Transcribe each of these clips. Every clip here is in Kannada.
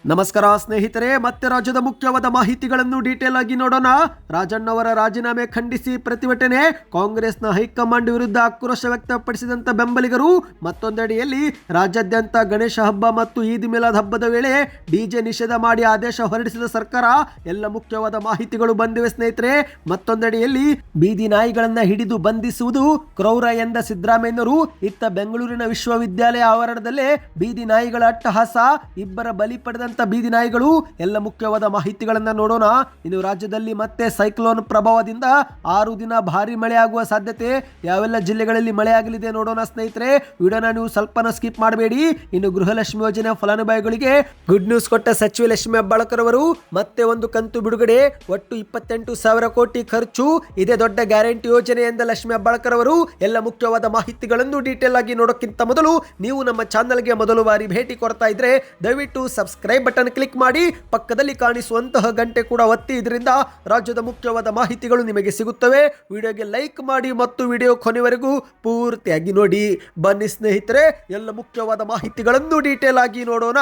ನಮಸ್ಕಾರ ಸ್ನೇಹಿತರೆ, ಮತ್ತೆ ರಾಜ್ಯದ ಮುಖ್ಯವಾದ ಮಾಹಿತಿಗಳನ್ನು ಡೀಟೇಲ್ ಆಗಿ ನೋಡೋಣ. ರಾಜಣ್ಣವರ ರಾಜೀನಾಮೆ ಖಂಡಿಸಿ ಪ್ರತಿಭಟನೆ, ಕಾಂಗ್ರೆಸ್ನ ಹೈಕಮಾಂಡ್ ವಿರುದ್ಧ ಆಕ್ರೋಶ ವ್ಯಕ್ತಪಡಿಸಿದಂತ ಬೆಂಬಲಿಗರು. ಮತ್ತೊಂದೆಡೆಯಲ್ಲಿ ರಾಜ್ಯಾದ್ಯಂತ ಗಣೇಶ ಹಬ್ಬ ಮತ್ತು ಈದ್ ಮಿಲಾದ್ ಹಬ್ಬದ ವೇಳೆ ಡಿಜೆ ನಿಷೇಧ ಮಾಡಿ ಆದೇಶ ಹೊರಡಿಸಿದ ಸರ್ಕಾರ. ಎಲ್ಲ ಮುಖ್ಯವಾದ ಮಾಹಿತಿಗಳು ಬಂದಿವೆ ಸ್ನೇಹಿತರೆ. ಮತ್ತೊಂದೆಡೆಯಲ್ಲಿ ಬೀದಿ ನಾಯಿಗಳನ್ನ ಹಿಡಿದು ಬಂಧಿಸುವುದು ಕ್ರೌರ ಎಂದ ಸಿದ್ದರಾಮಯ್ಯನವರು. ಇತ್ತ ಬೆಂಗಳೂರಿನ ವಿಶ್ವವಿದ್ಯಾಲಯ ಆವರಣದಲ್ಲೇ ಬೀದಿ ನಾಯಿಗಳ ಅಟ್ಟಹಾಸ, ಇಬ್ಬರ ಬಲಿ ಪಡೆದ ಬೀದಿ ನಾಯಿಗಳು. ಎಲ್ಲ ಮುಖ್ಯವಾದ ಮಾಹಿತಿಗಳನ್ನ ನೋಡೋಣ. ಇನ್ನು ರಾಜ್ಯದಲ್ಲಿ ಮತ್ತೆ ಸೈಕ್ಲೋನ್ ಪ್ರಭಾವದಿಂದ 6 ದಿನ ಭಾರಿ ಮಳೆ ಆಗುವ ಸಾಧ್ಯತೆ. ಯಾವೆಲ್ಲ ಜಿಲ್ಲೆಗಳಲ್ಲಿ ಮಳೆ ಆಗಲಿದೆ ನೋಡೋಣ ಸ್ನೇಹಿತರೆ. ವಿಡಿಯೋನ ನೀವು ಸ್ವಲ್ಪನ ಸ್ಕಿಪ್ ಮಾಡಬೇಡಿ. ಇನ್ನು ಗೃಹಲಕ್ಷ್ಮಿ ಯೋಜನೆ ಫಲಾನುಭವಿಗಳಿಗೆ ಗುಡ್ ನ್ಯೂಸ್ ಕೊಟ್ಟ ಸಚಿವ ಲಕ್ಷ್ಮಿ ಹೆಬ್ಬಾಳ್ಕರ್ ಅವರು ಮತ್ತೆ ಒಂದು ಕಂತು ಬಿಡುಗಡೆ. ಒಟ್ಟು 28,000 ಕೋಟಿ ಖರ್ಚು. ಇದೇ ದೊಡ್ಡ ಗ್ಯಾರಂಟಿ ಯೋಜನೆ ಎಂದ ಲಕ್ಷ್ಮಿ ಹೆಬ್ಬಾಳ್ಕರ್ ಅವರು. ಎಲ್ಲ ಮುಖ್ಯವಾದ ಮಾಹಿತಿಗಳನ್ನು ಡೀಟೇಲ್ ಆಗಿ ನೋಡೋಕ್ಕಿಂತ ಮೊದಲು ನೀವು ನಮ್ಮ ಚಾನಲ್ಗೆ ಮೊದಲು ಬಾರಿ ಭೇಟಿ ಕೊಡ್ತಾ ಇದ್ರೆ ದಯವಿಟ್ಟು ಸಬ್ಸ್ಕ್ರೈಬ್ ಬಟನ್ ಕ್ಲಿಕ್ ಮಾಡಿ, ಪಕ್ಕದಲ್ಲಿ ಕಾಣಿಸುವಂತಹ ಗಂಟೆ ಕೂಡ ಒತ್ತಿ. ಇದರಿಂದ ರಾಜ್ಯದ ಮುಖ್ಯವಾದ ಮಾಹಿತಿಗಳು ನಿಮಗೆ ಸಿಗುತ್ತವೆ. ವಿಡಿಯೋಗೆ ಲೈಕ್ ಮಾಡಿ ಮತ್ತು ವಿಡಿಯೋ ಕೊನೆವರೆಗೂ ಪೂರ್ತಿಯಾಗಿ ನೋಡಿ. ಬನ್ನಿ ಸ್ನೇಹಿತರೆ, ಎಲ್ಲ ಮುಖ್ಯವಾದ ಮಾಹಿತಿಗಳನ್ನು ಡೀಟೇಲ್ ಆಗಿ ನೋಡೋಣ.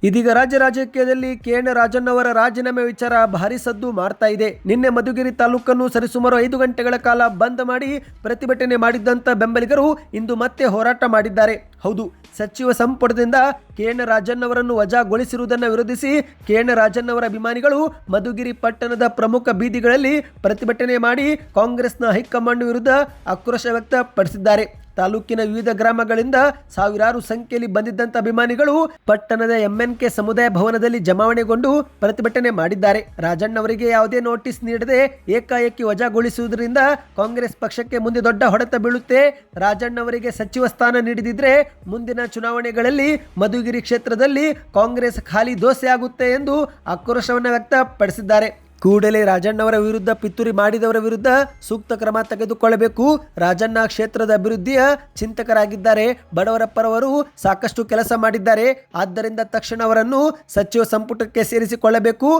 ಇದೀಗ ರಾಜ್ಯ ರಾಜಕೀಯದಲ್ಲಿ ಕೆ.ಎನ್. ರಾಜಣ್ಣವರ ರಾಜೀನಾಮೆ ವಿಚಾರ ಭಾರಿ ಸದ್ದು ಮಾಡ್ತಾ ಇದೆ. ನಿನ್ನೆ ಮಧುಗಿರಿ ತಾಲೂಕನ್ನು ಸರಿಸುಮಾರು 5 ಗಂಟೆಗಳ ಕಾಲ ಬಂದ್ ಮಾಡಿ ಪ್ರತಿಭಟನೆ ಮಾಡಿದ್ದಂತ ಬೆಂಬಲಿಗರು ಇಂದು ಮತ್ತೆ ಹೋರಾಟ ಮಾಡಿದ್ದಾರೆ. ಹೌದು, ಸಚಿವ ಸಂಪುಟದಿಂದ ಕೆ.ಎನ್. ರಾಜಣ್ಣವರನ್ನು ವಜಾಗೊಳಿಸಿರುವುದನ್ನು ವಿರೋಧಿಸಿ ಕೆ.ಎನ್. ರಾಜಣ್ಣವರ ಅಭಿಮಾನಿಗಳು ಮಧುಗಿರಿ ಪಟ್ಟಣದ ಪ್ರಮುಖ ಬೀದಿಗಳಲ್ಲಿ ಪ್ರತಿಭಟನೆ ಮಾಡಿ ಕಾಂಗ್ರೆಸ್ನ ಹೈಕಮಾಂಡ್ ವಿರುದ್ಧ ಆಕ್ರೋಶ ವ್ಯಕ್ತಪಡಿಸಿದ್ದಾರೆ. ತಾಲೂಕಿನ ವಿವಿಧ ಗ್ರಾಮಗಳಿಂದ ಸಾವಿರಾರು ಸಂಖ್ಯೆಯಲ್ಲಿ ಬಂದಿದ್ದಂತ ಅಭಿಮಾನಿಗಳು ಪಟ್ಟಣದ MNK ಸಮುದಾಯ ಭವನದಲ್ಲಿ ಜಮಾವಣೆಗೊಂಡು ಪ್ರತಿಭಟನೆ ಮಾಡಿದ್ದಾರೆ. ರಾಜಣ್ಣವರಿಗೆ ಯಾವುದೇ ನೋಟಿಸ್ ನೀಡದೆ ಏಕಾಏಕಿ ವಜಾಗೊಳಿಸುವುದರಿಂದ ಕಾಂಗ್ರೆಸ್ ಪಕ್ಷಕ್ಕೆ ಮುಂದೆ ದೊಡ್ಡ ಹೊಡೆತ ಬೀಳುತ್ತೆ. ರಾಜಣ್ಣವರಿಗೆ ಸಚಿವ ಸ್ಥಾನ ನೀಡಿದಿದ್ರೆ ಮುಂದಿನ ಚುನಾವಣೆಗಳಲ್ಲಿ ಮಧುಗಿರಿ ಕ್ಷೇತ್ರದಲ್ಲಿ ಕಾಂಗ್ರೆಸ್ ಖಾಲಿ ದೋಸೆ ಆಗುತ್ತೆ ಎಂದು ಆಕ್ರೋಶವನ್ನು ವ್ಯಕ್ತಪಡಿಸಿದ್ದಾರೆ. ಕೂಡಲೇ ರಾಜಣ್ಣವರ ವಿರುದ್ಧ ಪಿತೂರಿ ಮಾಡಿದವರ ವಿರುದ್ಧ ಸೂಕ್ತ ಕ್ರಮ ತೆಗೆದುಕೊಳ್ಳಬೇಕು. ರಾಜಣ್ಣ ಕ್ಷೇತ್ರದ ಅಭಿವೃದ್ಧಿಯ ಚಿಂತಕರಾಗಿದ್ದಾರೆ. ಬಡವರ ಪರವರು ಸಾಕಷ್ಟು ಕೆಲಸ ಮಾಡಿದ್ದಾರೆ. ಆದ್ದರಿಂದ ತಕ್ಷಣ ಅವರನ್ನು ಸಚಿವ ಸಂಪುಟಕ್ಕೆ ಸೇರಿಸಿಕೊಳ್ಳಬೇಕು.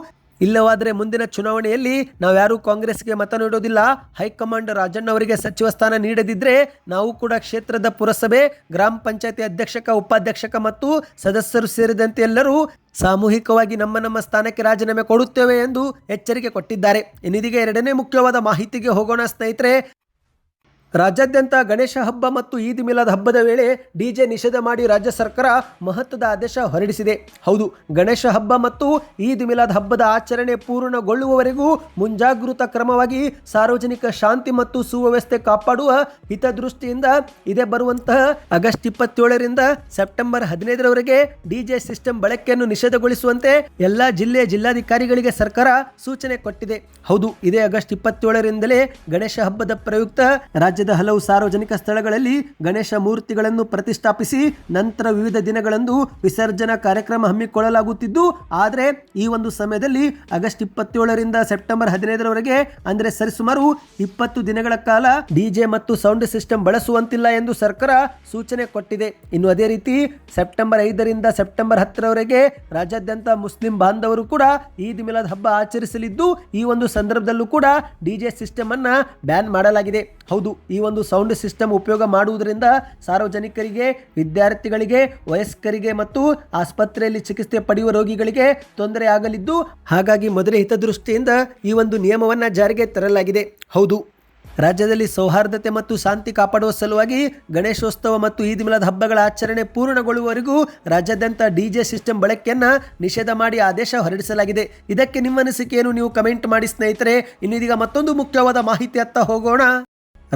ಇಲ್ಲವಾದರೆ ಮುಂದಿನ ಚುನಾವಣೆಯಲ್ಲಿ ನಾವ್ಯಾರೂ ಕಾಂಗ್ರೆಸ್ಗೆ ಮತ ನೀಡೋದಿಲ್ಲ. ಹೈಕಮಾಂಡ್ ರಾಜಣ್ಣವರಿಗೆ ಸಚಿವ ಸ್ಥಾನ ನೀಡದಿದ್ರೆ ನಾವು ಕೂಡ ಕ್ಷೇತ್ರದ ಪುರಸಭೆ, ಗ್ರಾಮ ಪಂಚಾಯತಿ ಅಧ್ಯಕ್ಷಕ, ಉಪಾಧ್ಯಕ್ಷಕ ಮತ್ತು ಸದಸ್ಯರು ಸೇರಿದಂತೆ ಎಲ್ಲರೂ ಸಾಮೂಹಿಕವಾಗಿ ನಮ್ಮ ಸ್ಥಾನಕ್ಕೆ ರಾಜೀನಾಮೆ ಕೊಡುತ್ತೇವೆ ಎಂದು ಎಚ್ಚರಿಕೆ ಕೊಟ್ಟಿದ್ದಾರೆ. ಇನ್ನಿದೀಗ ಎರಡನೇ ಮುಖ್ಯವಾದ ಮಾಹಿತಿಗೆ ಹೋಗೋಣ ಸ್ನೇಹಿತರೆ. ರಾಜ್ಯಾದ್ಯಂತ ಗಣೇಶ ಹಬ್ಬ ಮತ್ತು ಈದ್ ಮಿಲಾದ್ ಹಬ್ಬದ ವೇಳೆ ಡಿಜೆ ನಿಷೇಧ ಮಾಡಿ ರಾಜ್ಯ ಸರ್ಕಾರ ಮಹತ್ವದ ಆದೇಶ ಹೊರಡಿಸಿದೆ. ಹೌದು, ಗಣೇಶ ಹಬ್ಬ ಮತ್ತು ಈದ್ ಮಿಲಾದ್ ಹಬ್ಬದ ಆಚರಣೆ ಪೂರ್ಣಗೊಳ್ಳುವವರೆಗೂ ಮುಂಜಾಗೃತಾ ಕ್ರಮವಾಗಿ ಸಾರ್ವಜನಿಕ ಶಾಂತಿ ಮತ್ತು ಸುವ್ಯವಸ್ಥೆ ಕಾಪಾಡುವ ಹಿತದೃಷ್ಟಿಯಿಂದ ಇದೇ ಬರುವಂತಹ ಆಗಸ್ಟ್ 27ರಿಂದ ಸೆಪ್ಟೆಂಬರ್ 15ರವರೆಗೆ ಡಿಜೆ ಸಿಸ್ಟಮ್ ಬಳಕೆಯನ್ನು ನಿಷೇಧಗೊಳಿಸುವಂತೆ ಎಲ್ಲಾ ಜಿಲ್ಲಾಧಿಕಾರಿಗಳಿಗೆ ಸರ್ಕಾರ ಸೂಚನೆ ಕೊಟ್ಟಿದೆ. ಹೌದು, ಇದೇ ಆಗಸ್ಟ್ 27ರಿಂದಲೇ ಗಣೇಶ ಹಬ್ಬದ ಪ್ರಯುಕ್ತ ರಾಜ್ಯದ ಹಲವು ಸಾರ್ವಜನಿಕ ಸ್ಥಳಗಳಲ್ಲಿ ಗಣೇಶ ಮೂರ್ತಿಗಳನ್ನು ಪ್ರತಿಷ್ಠಾಪಿಸಿ ನಂತರ ವಿವಿಧ ದಿನಗಳಂದು ವಿಸರ್ಜನಾ ಕಾರ್ಯಕ್ರಮ ಹಮ್ಮಿಕೊಳ್ಳಲಾಗುತ್ತಿದ್ದು, ಆದರೆ ಈ ಒಂದು ಸಮಯದಲ್ಲಿ ಆಗಸ್ಟ್ 27ರಿಂದ ಸೆಪ್ಟೆಂಬರ್ 15ರವರೆಗೆ ಅಂದರೆ ಸರಿಸುಮಾರು 20 ದಿನಗಳ ಕಾಲ ಡಿಜೆ ಮತ್ತು ಸೌಂಡ್ ಸಿಸ್ಟಮ್ ಬಳಸುವಂತಿಲ್ಲ ಎಂದು ಸರ್ಕಾರ ಸೂಚನೆ ಕೊಟ್ಟಿದೆ. ಇನ್ನು ಅದೇ ರೀತಿ ಸೆಪ್ಟೆಂಬರ್ 5ರಿಂದ ಸೆಪ್ಟೆಂಬರ್ 10ರವರೆಗೆ ರಾಜ್ಯಾದ್ಯಂತ ಮುಸ್ಲಿಂ ಬಾಂಧವರು ಕೂಡ ಈದ್ ಮಿಲಾದ್ ಹಬ್ಬ ಆಚರಿಸಲಿದ್ದು, ಈ ಒಂದು ಸಂದರ್ಭದಲ್ಲೂ ಕೂಡ ಡಿಜೆ ಸಿಸ್ಟಮ್ ಅನ್ನ ಬ್ಯಾನ್ ಮಾಡಲಾಗಿದೆ. ಹೌದು, ಈ ಒಂದು ಸೌಂಡ್ ಸಿಸ್ಟಮ್ ಉಪಯೋಗ ಮಾಡುವುದರಿಂದ ಸಾರ್ವಜನಿಕರಿಗೆ, ವಿದ್ಯಾರ್ಥಿಗಳಿಗೆ, ವಯಸ್ಕರಿಗೆ ಮತ್ತು ಆಸ್ಪತ್ರೆಯಲ್ಲಿ ಚಿಕಿತ್ಸೆ ಪಡೆಯುವ ರೋಗಿಗಳಿಗೆ ತೊಂದರೆ ಆಗಲಿದ್ದು, ಹಾಗಾಗಿ ಮೊದಲೇ ಹಿತದೃಷ್ಟಿಯಿಂದ ಈ ಒಂದು ನಿಯಮವನ್ನು ಜಾರಿಗೆ ತರಲಾಗಿದೆ. ಹೌದು, ರಾಜ್ಯದಲ್ಲಿ ಸೌಹಾರ್ದತೆ ಮತ್ತು ಶಾಂತಿ ಕಾಪಾಡುವ ಸಲುವಾಗಿ ಗಣೇಶೋತ್ಸವ ಮತ್ತು ಈದ್ ಮಿಲಾದ್ ಹಬ್ಬಗಳ ಆಚರಣೆ ಪೂರ್ಣಗೊಳ್ಳುವವರೆಗೂ ರಾಜ್ಯಾದ್ಯಂತ ಡಿಜೆ ಸಿಸ್ಟಮ್ ಬಳಕೆಯನ್ನ ನಿಷೇಧ ಮಾಡಿ ಆದೇಶ ಹೊರಡಿಸಲಾಗಿದೆ. ಇದಕ್ಕೆ ನಿಮ್ಮ ಅನಿಸಿಕೆಯನ್ನು ನೀವು ಕಮೆಂಟ್ ಮಾಡಿ ಸ್ನೇಹಿತರೆ. ಇನ್ನೀಗ ಮತ್ತೊಂದು ಮುಖ್ಯವಾದ ಮಾಹಿತಿ ಅತ್ತ ಹೋಗೋಣ.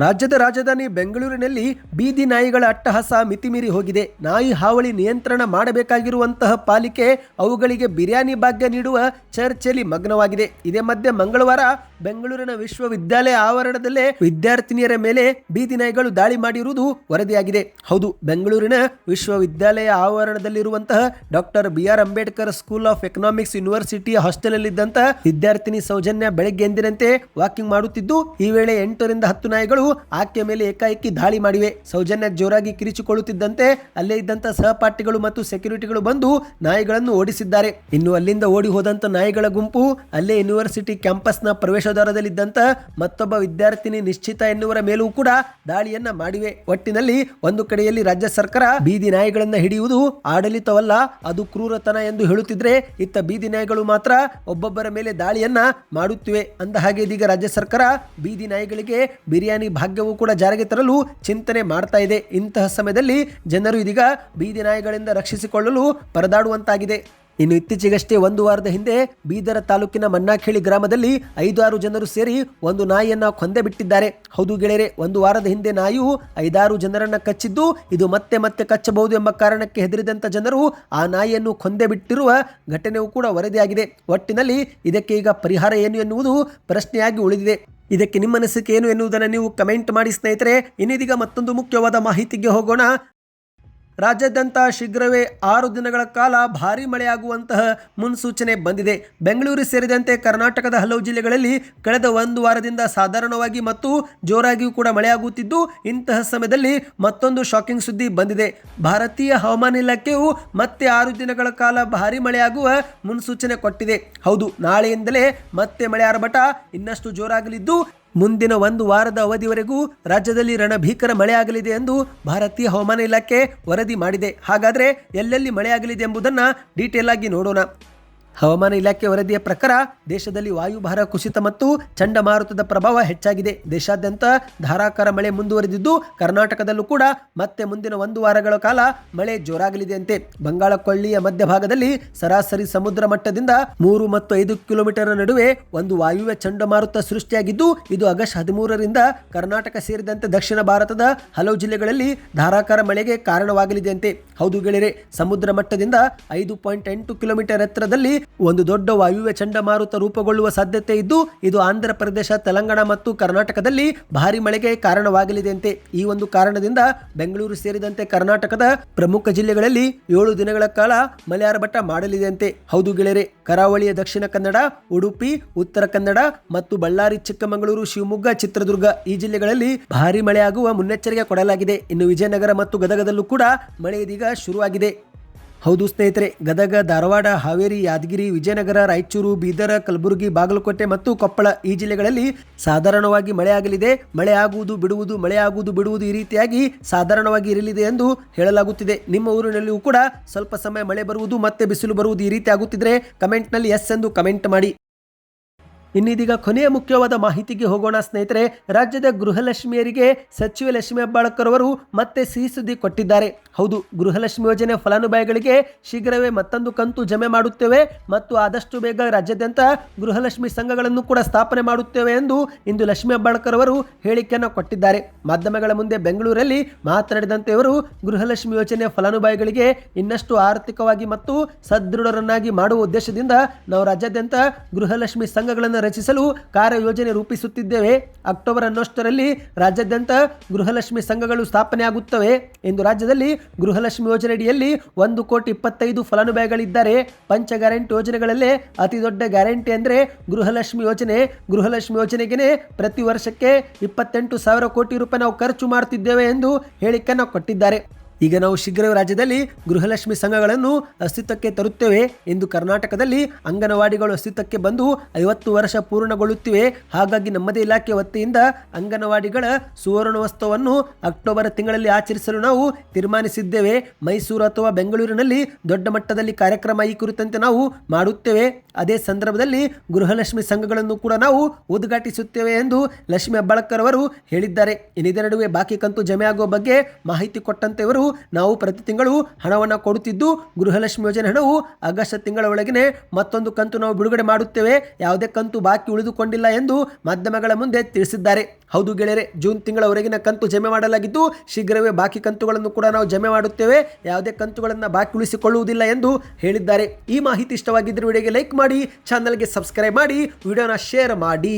ರಾಜ್ಯದ ರಾಜಧಾನಿ ಬೆಂಗಳೂರಿನಲ್ಲಿ ಬೀದಿ ನಾಯಿಗಳ ಅಟ್ಟಹಾಸ ಮಿತಿಮೀರಿ ಹೋಗಿದೆ. ನಾಯಿ ಹಾವಳಿ ನಿಯಂತ್ರಣ ಮಾಡಬೇಕಾಗಿರುವಂತಹ ಪಾಲಿಕೆ ಅವುಗಳಿಗೆ ಬಿರಿಯಾನಿ ಭಾಗ್ಯ ನೀಡುವ ಚರ್ಚೆಯಲ್ಲಿ ಮಗ್ನವಾಗಿದೆ. ಇದೇ ಮಧ್ಯೆ ಮಂಗಳವಾರ ಬೆಂಗಳೂರಿನ ವಿಶ್ವವಿದ್ಯಾಲಯ ಆವರಣದಲ್ಲೇ ವಿದ್ಯಾರ್ಥಿನಿಯರ ಮೇಲೆ ಬೀದಿ ನಾಯಿಗಳು ದಾಳಿ ಮಾಡಿರುವುದು ವರದಿಯಾಗಿದೆ. ಹೌದು, ಬೆಂಗಳೂರಿನ ವಿಶ್ವವಿದ್ಯಾಲಯ ಆವರಣದಲ್ಲಿರುವಂತಹ doctor BR Ambedkar school of economics ಯೂನಿವರ್ಸಿಟಿಯ ಹಾಸ್ಟೆಲ್ನಲ್ಲಿದ್ದಂತಹ ವಿದ್ಯಾರ್ಥಿನಿ ಸೌಜನ್ಯ ಬೆಳಗ್ಗೆ ಎಂದಿನಂತೆ ವಾಕಿಂಗ್ ಮಾಡುತ್ತಿದ್ದು, ಈ ವೇಳೆ 8ರಿಂದ 10 ನಾಯಿಗಳು ನಾಯಿಗಳು ಆಕೆಯ ಮೇಲೆ ಏಕಾಏಕಿ ದಾಳಿ ಮಾಡಿವೆ. ಸೌಜನ್ಯ ಜೋರಾಗಿ ಕಿರಿಚಿಕೊಳ್ಳುತ್ತಿದ್ದಂತೆ ಅಲ್ಲೇ ಇದ್ದಂತ ಸಹಪಾಠಿಗಳು ಮತ್ತು ಸೆಕ್ಯೂರಿಟಿಗಳು ಬಂದು ನಾಯಿಗಳನ್ನು ಓಡಿಸಿದ್ದಾರೆ. ಇನ್ನು ಅಲ್ಲಿಂದ ಓಡಿ ಹೋದಂತ ನಾಯಿಗಳ ಗುಂಪು ಅಲ್ಲೇ ಯೂನಿವರ್ಸಿಟಿ ಕ್ಯಾಂಪಸ್ನ ಪ್ರವೇಶದ್ವಾರದಲ್ಲಿದ್ದಂತ ಮತ್ತೊಬ್ಬ ವಿದ್ಯಾರ್ಥಿನಿ ನಿಶ್ಚಿತ ಎನ್ನುವರ ಮೇಲೂ ಕೂಡ ದಾಳಿಯನ್ನ ಮಾಡಿವೆ. ಒಟ್ಟಿನಲ್ಲಿ ಒಂದು ಕಡೆಯಲ್ಲಿ ರಾಜ್ಯ ಸರ್ಕಾರ ಬೀದಿ ನಾಯಿಗಳನ್ನ ಹಿಡಿಯುವುದು ಆಡಳಿತವಲ್ಲ, ಅದು ಕ್ರೂರತನ ಎಂದು ಹೇಳುತ್ತಿದ್ರೆ, ಇತ್ತ ಬೀದಿ ನಾಯಿಗಳು ಮಾತ್ರ ಒಬ್ಬೊಬ್ಬರ ಮೇಲೆ ದಾಳಿಯನ್ನ ಮಾಡುತ್ತಿವೆ. ಅಂದ ಹಾಗೆ ಇದೀಗ ರಾಜ್ಯ ಸರ್ಕಾರ ಬೀದಿ ನಾಯಿಗಳಿಗೆ ಬಿರಿಯಾನಿ ಭಾಗ್ಯವೂ ಕೂಡ ಜಾರಿಗೆ ತರಲು ಚಿಂತನೆ ಮಾಡ್ತಾ ಇದೆ. ಇಂತಹ ಸಮಯದಲ್ಲಿ ಜನರು ಇದೀಗ ಬೀದಿ ನಾಯಿಗಳಿಂದ ರಕ್ಷಿಸಿಕೊಳ್ಳಲು ಪರದಾಡುವಂತಾಗಿದೆ. ಇನ್ನು ಇತ್ತೀಚೆಗಷ್ಟೇ ಒಂದು ವಾರದ ಹಿಂದೆ ಬೀದರ ತಾಲೂಕಿನ ಮನ್ನಾಖೇಳಿ ಗ್ರಾಮದಲ್ಲಿ 5-6 ಜನರು ಸೇರಿ ಒಂದು ನಾಯಿಯನ್ನ ಕೊಂದೆ ಬಿಟ್ಟಿದ್ದಾರೆ. ಹೌದು ಗೆಳೆಯರೆ, ಒಂದು ವಾರದ ಹಿಂದೆ ನಾಯಿಯು 5-6 ಜನರನ್ನ ಕಚ್ಚಿದ್ದು, ಇದು ಮತ್ತೆ ಮತ್ತೆ ಕಚ್ಚಬಹುದು ಎಂಬ ಕಾರಣಕ್ಕೆ ಹೆದರಿದಂತ ಜನರು ಆ ನಾಯಿಯನ್ನು ಕೊಂದೆ ಬಿಟ್ಟಿರುವ ಘಟನೆಯೂ ಕೂಡ ವರದಿಯಾಗಿದೆ. ಒಟ್ಟಿನಲ್ಲಿ ಇದಕ್ಕೆ ಈಗ ಪರಿಹಾರ ಏನು ಎನ್ನುವುದು ಪ್ರಶ್ನೆಯಾಗಿ ಉಳಿದಿದೆ. ಇದಕ್ಕೆ ನಿಮ್ಮ ಅನಿಸಿಕೆ ಏನು ಎನ್ನುವುದನ್ನು ನೀವು ಕಮೆಂಟ್ ಮಾಡಿ ಸ್ನೇಹಿತರೆ. ಇನ್ನಿದೀಗ ಮತ್ತೊಂದು ಮುಖ್ಯವಾದ ಮಾಹಿತಿಗೆ ಹೋಗೋಣ. ರಾಜ್ಯಾದ್ಯಂತ ಶೀಘ್ರವೇ 6 ದಿನಗಳ ಕಾಲ ಭಾರೀ ಮಳೆಯಾಗುವಂತಹ ಮುನ್ಸೂಚನೆ ಬಂದಿದೆ. ಬೆಂಗಳೂರು ಸೇರಿದಂತೆ ಕರ್ನಾಟಕದ ಹಲವು ಜಿಲ್ಲೆಗಳಲ್ಲಿ ಕಳೆದ ಒಂದು ವಾರದಿಂದ ಸಾಧಾರಣವಾಗಿ ಮತ್ತು ಜೋರಾಗಿಯೂ ಕೂಡ ಮಳೆಯಾಗುತ್ತಿದ್ದು, ಇಂತಹ ಸಮಯದಲ್ಲಿ ಮತ್ತೊಂದು ಶಾಕಿಂಗ್ ಸುದ್ದಿ ಬಂದಿದೆ. ಭಾರತೀಯ ಹವಾಮಾನ ಇಲಾಖೆಯು ಮತ್ತೆ 6 ದಿನಗಳ ಕಾಲ ಭಾರೀ ಮಳೆಯಾಗುವ ಮುನ್ಸೂಚನೆ ಕೊಟ್ಟಿದೆ. ಹೌದು, ನಾಳೆಯಿಂದಲೇ ಮತ್ತೆ ಮಳೆ ಆರ್ಭಟ ಇನ್ನಷ್ಟು ಜೋರಾಗಲಿದ್ದು, ಮುಂದಿನ ಒಂದು ವಾರದ ಅವಧಿವರೆಗೂ ರಾಜ್ಯದಲ್ಲಿ ರಣಭೀಕರ ಮಳೆಯಾಗಲಿದೆ ಎಂದು ಭಾರತೀಯ ಹವಾಮಾನ ಇಲಾಖೆ ವರದಿ ಮಾಡಿದೆ. ಹಾಗಾದರೆ ಎಲ್ಲೆಲ್ಲಿ ಮಳೆಯಾಗಲಿದೆ ಎಂಬುದನ್ನು ಡೀಟೇಲ್ ಆಗಿ ನೋಡೋಣ. ಹವಾಮಾನ ಇಲಾಖೆ ವರದಿಯ ಪ್ರಕಾರ ದೇಶದಲ್ಲಿ ವಾಯುಭಾರ ಕುಸಿತ ಮತ್ತು ಚಂಡಮಾರುತದ ಪ್ರಭಾವ ಹೆಚ್ಚಾಗಿದೆ. ದೇಶಾದ್ಯಂತ ಧಾರಾಕಾರ ಮಳೆ ಮುಂದುವರೆದಿದ್ದು, ಕರ್ನಾಟಕದಲ್ಲೂ ಕೂಡ ಮತ್ತೆ ಮುಂದಿನ ಒಂದು ವಾರಗಳ ಕಾಲ ಮಳೆ ಜೋರಾಗಲಿದೆಯಂತೆ. ಬಂಗಾಳ ಕೊಳ್ಳಿಯ ಮಧ್ಯಭಾಗದಲ್ಲಿ ಸರಾಸರಿ ಸಮುದ್ರ ಮಟ್ಟದಿಂದ 3 ಮತ್ತು 5 ಕಿಲೋಮೀಟರ್ ನಡುವೆ ಒಂದು ವಾಯುವ್ಯ ಚಂಡಮಾರುತ ಸೃಷ್ಟಿಯಾಗಿದ್ದು, ಇದು ಆಗಸ್ಟ್ 13ರಿಂದ ಕರ್ನಾಟಕ ಸೇರಿದಂತೆ ದಕ್ಷಿಣ ಭಾರತದ ಹಲವು ಜಿಲ್ಲೆಗಳಲ್ಲಿ ಧಾರಾಕಾರ ಮಳೆಗೆ ಕಾರಣವಾಗಲಿದೆಯಂತೆ. ಹೌದು ಗೆಳೆಯರೆ, ಸಮುದ್ರ ಮಟ್ಟದಿಂದ 5.8 ಕಿಲೋಮೀಟರ್ ಎತ್ತರದಲ್ಲಿ ಒಂದು ದೊಡ್ಡ ವಾಯುವ್ಯ ಚಂಡಮಾರುತ ರೂಪುಗೊಳ್ಳುವ ಸಾಧ್ಯತೆ ಇದ್ದು, ಇದು ಆಂಧ್ರ ಪ್ರದೇಶ, ತೆಲಂಗಾಣ ಮತ್ತು ಕರ್ನಾಟಕದಲ್ಲಿ ಭಾರಿ ಮಳೆಗೆ ಕಾರಣವಾಗಲಿದೆಯಂತೆ. ಈ ಒಂದು ಕಾರಣದಿಂದ ಬೆಂಗಳೂರು ಸೇರಿದಂತೆ ಕರ್ನಾಟಕದ ಪ್ರಮುಖ ಜಿಲ್ಲೆಗಳಲ್ಲಿ 7 ದಿನಗಳ ಕಾಲ ಮಳೆ ಆರ್ಭಟ ಮಾಡಲಿದೆಯಂತೆ. ಹೌದು ಗೆಳೆಯರೆ, ಕರಾವಳಿಯ ದಕ್ಷಿಣ ಕನ್ನಡ, ಉಡುಪಿ, ಉತ್ತರ ಕನ್ನಡ ಮತ್ತು ಬಳ್ಳಾರಿ, ಚಿಕ್ಕಮಗಳೂರು, ಶಿವಮೊಗ್ಗ, ಚಿತ್ರದುರ್ಗ ಈ ಜಿಲ್ಲೆಗಳಲ್ಲಿ ಭಾರಿ ಮಳೆಯಾಗುವ ಮುನ್ನೆಚ್ಚರಿಕೆ ಕೊಡಲಾಗಿದೆ. ಇನ್ನು ವಿಜಯನಗರ ಮತ್ತು ಗದಗದಲ್ಲೂ ಕೂಡ ಮಳೆ ಇದೀಗ ಶುರುವಾಗಿದೆ. ಹೌದು ಸ್ನೇಹಿತರೆ, ಗದಗ, ಧಾರವಾಡ, ಹಾವೇರಿ, ಯಾದಗಿರಿ, ವಿಜಯನಗರ, ರಾಯಚೂರು, ಬೀದರ, ಕಲಬುರಗಿ, ಬಾಗಲಕೋಟೆ ಮತ್ತು ಕೊಪ್ಪಳ ಈ ಜಿಲ್ಲೆಗಳಲ್ಲಿ ಸಾಧಾರಣವಾಗಿ ಮಳೆಯಾಗಲಿದೆ. ಮಳೆ ಆಗುವುದು ಬಿಡುವುದು, ಮಳೆ ಆಗುವುದು ಬಿಡುವುದು ಈ ರೀತಿಯಾಗಿ ಸಾಧಾರಣವಾಗಿ ಇರಲಿದೆ ಎಂದು ಹೇಳಲಾಗುತ್ತಿದೆ. ನಿಮ್ಮ ಊರಿನಲ್ಲಿಯೂ ಕೂಡ ಸ್ವಲ್ಪ ಸಮಯ ಮಳೆ ಬರುವುದು ಮತ್ತೆ ಬಿಸಿಲು ಬರುವುದು ಈ ರೀತಿ ಆಗುತ್ತಿದ್ರೆ ಕಮೆಂಟ್ನಲ್ಲಿ ಎಸ್ ಎಂದು ಕಮೆಂಟ್ ಮಾಡಿ. ಇನ್ನಿದೀಗ ಕೊನೆಯ ಮುಖ್ಯವಾದ ಮಾಹಿತಿಗೆ ಹೋಗೋಣ ಸ್ನೇಹಿತರೆ. ರಾಜ್ಯದ ಗೃಹಲಕ್ಷ್ಮಿಯರಿಗೆ ಸಚಿವೆ ಲಕ್ಷ್ಮೀ ಹೆಬ್ಬಾಳ್ಕರ್ ಅವರು ಮತ್ತೆ ಸಿಹಿ ಸುದ್ದಿ ಕೊಟ್ಟಿದ್ದಾರೆ. ಹೌದು, ಗೃಹಲಕ್ಷ್ಮಿ ಯೋಜನೆ ಫಲಾನುಭವಿಗಳಿಗೆ ಶೀಘ್ರವೇ ಮತ್ತೊಂದು ಕಂತು ಜಮೆ ಮಾಡುತ್ತೇವೆ ಮತ್ತು ಆದಷ್ಟು ಬೇಗ ರಾಜ್ಯಾದ್ಯಂತ ಗೃಹಲಕ್ಷ್ಮಿ ಸಂಘಗಳನ್ನು ಕೂಡ ಸ್ಥಾಪನೆ ಮಾಡುತ್ತೇವೆ ಎಂದು ಇಂದು ಲಕ್ಷ್ಮೀ ಹೆಬ್ಬಾಳ್ಕರ್ ಅವರು ಹೇಳಿಕೆಯನ್ನು ಕೊಟ್ಟಿದ್ದಾರೆ. ಮಾಧ್ಯಮಗಳ ಮುಂದೆ ಬೆಂಗಳೂರಲ್ಲಿ ಮಾತನಾಡಿದಂತೆ ಅವರು, ಗೃಹಲಕ್ಷ್ಮಿ ಯೋಜನೆ ಫಲಾನುಭವಿಗಳಿಗೆ ಇನ್ನಷ್ಟು ಆರ್ಥಿಕವಾಗಿ ಮತ್ತು ಸದೃಢರನ್ನಾಗಿ ಮಾಡುವ ಉದ್ದೇಶದಿಂದ ನಾವು ರಾಜ್ಯಾದ್ಯಂತ ಗೃಹಲಕ್ಷ್ಮಿ ಸಂಘಗಳನ್ನು ರಚಿಸಲು ಕಾರ್ಯಯೋಜನೆ ರೂಪಿಸುತ್ತಿದ್ದೇವೆ. ಅಕ್ಟೋಬರ್ 11ರಲ್ಲಿ ರಾಜ್ಯಾದ್ಯಂತ ಗೃಹಲಕ್ಷ್ಮಿ ಸಂಘಗಳು ಸ್ಥಾಪನೆಯಾಗುತ್ತವೆ ಎಂದು. ರಾಜ್ಯದಲ್ಲಿ ಗೃಹಲಕ್ಷ್ಮಿ ಯೋಜನೆಯಡಿಯಲ್ಲಿ 1,25,00,000 ಫಲಾನುಭವಿಗಳಿದ್ದಾರೆ. ಪಂಚ ಗ್ಯಾರಂಟಿ ಯೋಜನೆಗಳಲ್ಲೇ ಅತಿ ದೊಡ್ಡ ಗ್ಯಾರಂಟಿ ಅಂದರೆ ಗೃಹಲಕ್ಷ್ಮಿ ಯೋಜನೆ. ಗೃಹಲಕ್ಷ್ಮಿ ಯೋಜನೆಗೆ ಪ್ರತಿ ವರ್ಷಕ್ಕೆ 28,000 ಕೋಟಿ ರೂಪಾಯಿ ನಾವು ಖರ್ಚು ಮಾಡುತ್ತಿದ್ದೇವೆ ಎಂದು ಹೇಳಿಕೆಯನ್ನು ಕೊಟ್ಟಿದ್ದಾರೆ. ಈಗ ನಾವು ಶೀಘ್ರವೇ ರಾಜ್ಯದಲ್ಲಿ ಗೃಹಲಕ್ಷ್ಮಿ ಸಂಘಗಳನ್ನು ಅಸ್ತಿತ್ವಕ್ಕೆ ತರುತ್ತೇವೆ ಎಂದು. ಕರ್ನಾಟಕದಲ್ಲಿ ಅಂಗನವಾಡಿಗಳು ಅಸ್ತಿತ್ವಕ್ಕೆ ಬಂದು 50 ವರ್ಷ ಪೂರ್ಣಗೊಳ್ಳುತ್ತಿವೆ. ಹಾಗಾಗಿ ನಮ್ಮದೇ ಇಲಾಖೆ ವತಿಯಿಂದ ಅಂಗನವಾಡಿಗಳ ಸುವರ್ಣೋತ್ಸವವನ್ನು ಅಕ್ಟೋಬರ್ ತಿಂಗಳಲ್ಲಿ ಆಚರಿಸಲು ನಾವು ತೀರ್ಮಾನಿಸಿದ್ದೇವೆ. ಮೈಸೂರು ಅಥವಾ ಬೆಂಗಳೂರಿನಲ್ಲಿ ದೊಡ್ಡ ಮಟ್ಟದಲ್ಲಿ ಕಾರ್ಯಕ್ರಮ ಈ ಕುರಿತಂತೆ ನಾವು ಮಾಡುತ್ತೇವೆ. ಅದೇ ಸಂದರ್ಭದಲ್ಲಿ ಗೃಹಲಕ್ಷ್ಮಿ ಸಂಘಗಳನ್ನು ಕೂಡ ನಾವು ಉದ್ಘಾಟಿಸುತ್ತೇವೆ ಎಂದು ಲಕ್ಷ್ಮೀ ಹೆಬ್ಬಾಳ್ಕರ್ ಅವರು ಹೇಳಿದ್ದಾರೆ. ಇದರ ನಡುವೆ ಬಾಕಿ ಕಂತು ಜಮೆ ಆಗುವ ಬಗ್ಗೆ ಮಾಹಿತಿ ಕೊಟ್ಟಂತೆ ಅವರು, ನಾವು ಪ್ರತಿ ತಿಂಗಳು ಹಣವನ್ನು ಕೊಡುತ್ತಿದ್ದು, ಗೃಹಲಕ್ಷ್ಮಿ ಯೋಜನೆ ಹಣವು ಆಗಸ್ಟ್ ತಿಂಗಳ ಒಳಗಿನ ಮತ್ತೊಂದು ಕಂತು ನಾವು ಬಿಡುಗಡೆ ಮಾಡುತ್ತೇವೆ. ಯಾವುದೇ ಕಂತು ಬಾಕಿ ಉಳಿದುಕೊಂಡಿಲ್ಲ ಎಂದು ಮಾಧ್ಯಮಗಳ ಮುಂದೆ ತಿಳಿಸಿದ್ದಾರೆ. ಹೌದು ಗೆಳೆಯರೆ, ಜೂನ್ ತಿಂಗಳವರೆಗಿನ ಕಂತು ಜಮೆ ಮಾಡಲಾಗಿದ್ದು, ಶೀಘ್ರವೇ ಬಾಕಿ ಕಂತುಗಳನ್ನು ಕೂಡ ನಾವು ಜಮೆ ಮಾಡುತ್ತೇವೆ. ಯಾವುದೇ ಕಂತುಗಳನ್ನು ಬಾಕಿ ಉಳಿಸಿಕೊಳ್ಳುವುದಿಲ್ಲ ಎಂದು ಹೇಳಿದ್ದಾರೆ. ಈ ಮಾಹಿತಿ ಇಷ್ಟವಾಗಿದ್ದರೆ ವಿಡಿಯೋಗೆ ಲೈಕ್ ಮಾಡಿ, ಚಾನಲ್ಗೆ ಸಬ್ಸ್ಕ್ರೈಬ್ ಮಾಡಿ, ವಿಡಿಯೋನ ಶೇರ್ ಮಾಡಿ.